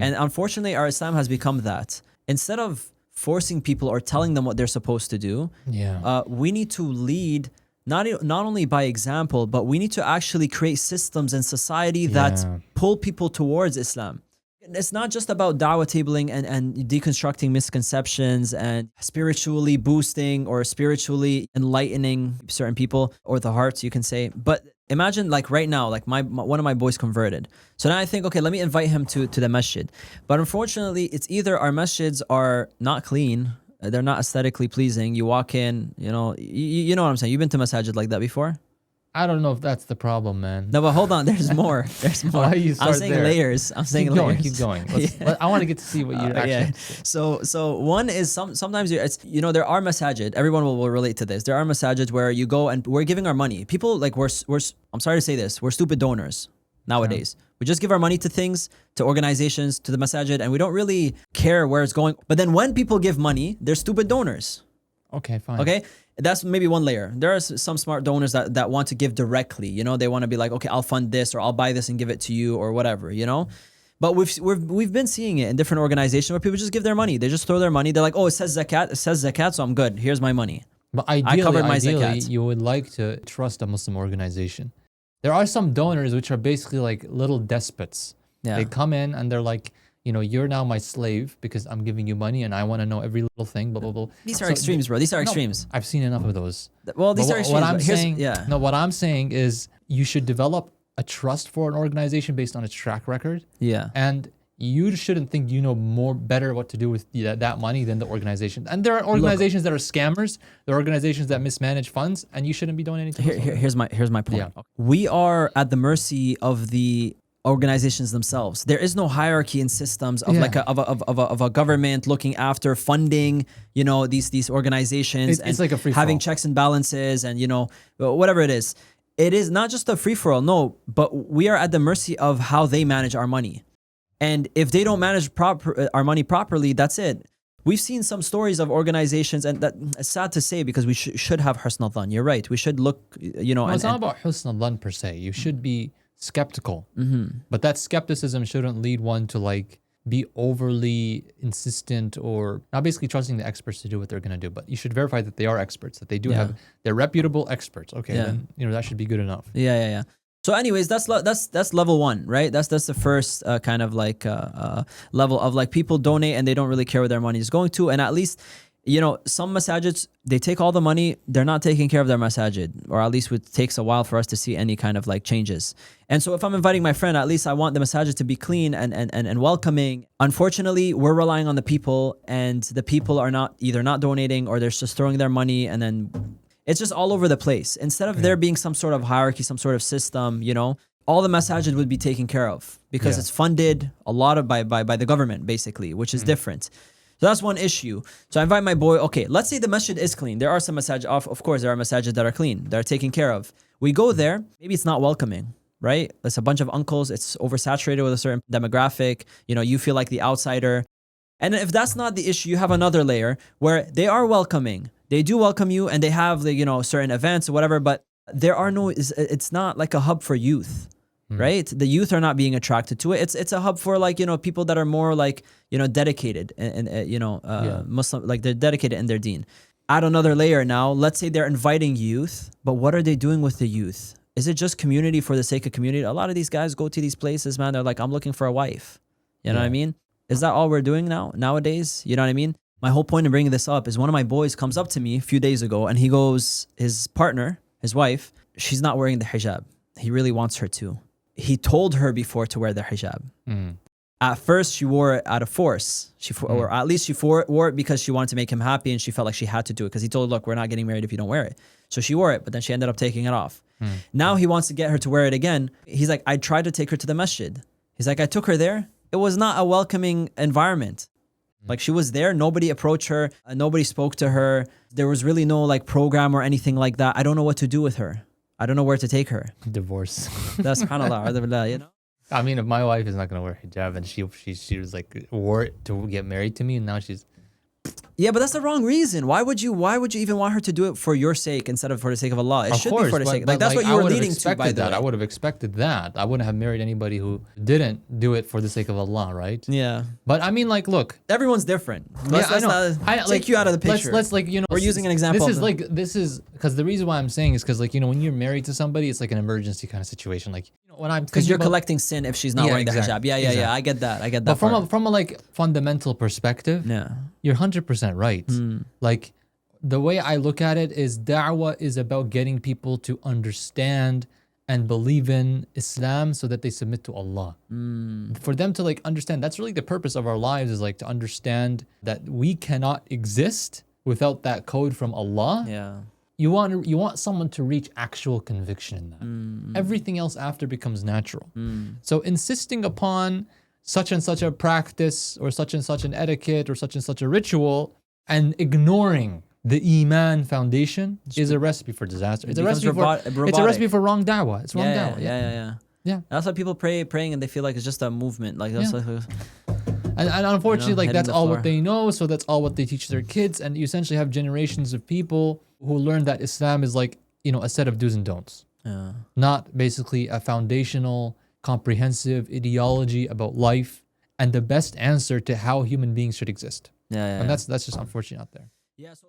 And unfortunately, our Islam has become that. Instead of forcing people or telling them what they're supposed to do, we need to lead not only by example, but we need to actually create systems in society that pull people towards Islam. It's not just about dawah tabling and deconstructing misconceptions and spiritually boosting or spiritually enlightening certain people, or the hearts, you can say. But imagine like right now, like one of my boys converted. So now I think, okay, let me invite him to the masjid. But unfortunately, it's either our masjids are not clean, they're not aesthetically pleasing. You walk in, you know what I'm saying. You've been to masajid like that before? I don't know if that's the problem, man. No, but hold on. There's more. There's more. I'm saying layers. Keep going. I want to get to see what you're actually. So one is sometimes there are masajid. Everyone will relate to this. There are masajid where you go and we're giving our money. People like we're I'm sorry to say this. We're stupid donors nowadays. We just give our money to things, to organizations, to the masajid, and we don't really care where it's going. But then when people give money, they're stupid donors. Okay, fine. Okay. That's maybe one layer. There are some smart donors that want to give directly. You know, they want to be like, okay, I'll fund this or I'll buy this and give it to you or whatever, you know. But we've been seeing it in different organizations where people just give their money. They just throw their money. They're like, oh, it says zakat, so I'm good. Here's my money. But ideally, you would like to trust a Muslim organization. There are some donors which are basically like little despots. Yeah. They come in and they're like, you know, you're now my slave because I'm giving you money and I want to know every little thing, blah, blah, blah. These are extremes, bro. These are extremes. I've seen enough of those. Well, these are extremes. What I'm saying is you should develop a trust for an organization based on its track record. Yeah. And you shouldn't think you know better what to do with that money than the organization. And there are organizations that are scammers. There are organizations that mismanage funds, and you shouldn't be donating to them. Here's my point. Yeah. We are at the mercy of the organizations themselves. There is no hierarchy in systems of of a government looking after funding, you know, these organizations. It's like a free having checks and balances and, you know, whatever it is. It is not just a free for all, no, but we are at the mercy of how they manage our money. And if they don't manage our money properly, that's it. We've seen some stories of organizations, and it's sad to say because we should have husn al-dhan. You're right. We should look, you know. No, it's not about husn al-dhan per se. You should be skeptical, but that skepticism shouldn't lead one to like be overly insistent or not basically trusting the experts to do what they're going to do. But you should verify that they are experts, that they do have, they're reputable experts. Okay, then you know that should be good enough. Yeah. So anyways, that's level one, right? That's the first kind of like level of like people donate and they don't really care where their money is going to. And at least, you know, some masajids, they take all the money, they're not taking care of their masajid, or at least it takes a while for us to see any kind of like changes. And so if I'm inviting my friend, at least I want the masajid to be clean and welcoming. Unfortunately, we're relying on the people, and the people are either not donating or they're just throwing their money, and then it's just all over the place. Instead of there being some sort of hierarchy, some sort of system, you know, all the masajid would be taken care of because it's funded a lot of by the government, basically, which is different. So that's one issue. So I invite my boy, okay, let's say the masjid is clean. There are some masajid, of course, there are masajid that are clean, that are taken care of. We go there, maybe it's not welcoming, right? It's a bunch of uncles, it's oversaturated with a certain demographic, you know, you feel like the outsider. And if that's not the issue, you have another layer where they are welcoming. They do welcome you and they have the, you know, certain events or whatever, but there are no, it's not like a hub for youth, right? The youth are not being attracted to it. It's a hub for like, you know, people that are more like, you know, dedicated and you know, Muslim, like they're dedicated in their deen. Add another layer now. Let's say they're inviting youth, but what are they doing with the youth? Is it just community for the sake of community? A lot of these guys go to these places, man. They're like, I'm looking for a wife. You know what I mean? Is that all we're doing nowadays? You know what I mean? My whole point in bringing this up is one of my boys comes up to me a few days ago and he goes, his partner, his wife, she's not wearing the hijab. He really wants her to. He told her before to wear the hijab. At first, she wore it out of force. Or at least she wore it because she wanted to make him happy and she felt like she had to do it because he told her, look, we're not getting married if you don't wear it. So she wore it, but then she ended up taking it off. Now he wants to get her to wear it again. He's like, I tried to take her to the masjid. He's like, I took her there. It was not a welcoming environment. Like she was there, nobody approached her, nobody spoke to her. There was really no like program or anything like that. I don't know what to do with her. I don't know where to take her. Divorce. That's subhanAllah, you know? I mean, if my wife is not going to wear hijab and she was like, wore it to get married to me and now she's Yeah, but that's the wrong reason. Why would you even want her to do it for your sake instead of for the sake of Allah? It Of should course, be for the but- sake. but, Like that's what you I were would have leading to, by expected the that. way. I would have expected that. I wouldn't have married anybody who didn't do it for the sake of Allah, right? Yeah. But I mean, like, look. Everyone's different. Let's I know. not take you out of the picture. Let's like, you know, We're using an example This of is this is because the reason why I'm saying is because, like, you know, when you're married to somebody, it's like an emergency kind of situation. Like, you know, when I'm because you're thinking about- collecting sin if she's not Yeah, wearing the exactly, hijab. Yeah. exactly. I get that. I get that. But from part. from a like fundamental perspective, yeah. you're 100% right. Like, the way I look at it is da'wah is about getting people to understand and believe in Islam so that they submit to Allah. For them to like understand, that's really the purpose of our lives, is like to understand that we cannot exist without that code from Allah. Yeah. You want someone to reach actual conviction in that. Everything else after becomes natural. So insisting upon such and such a practice or such and such an etiquette or such and such a ritual and ignoring the Iman foundation is a recipe for disaster. It's a becomes recipe for it's a robotic. recipe for wrong da'wah. It's wrong da'wah. Yeah. That's why people praying and they feel like it's just a movement. Like that's Yeah. like, And unfortunately, like hitting that's the all floor. what they know. So that's all what they teach their kids. And you essentially have generations of people who learn that Islam is like, you know, a set of do's and don'ts, not basically a foundational, comprehensive ideology about life and the best answer to how human beings should exist. And that's just unfortunate out there. Yeah. So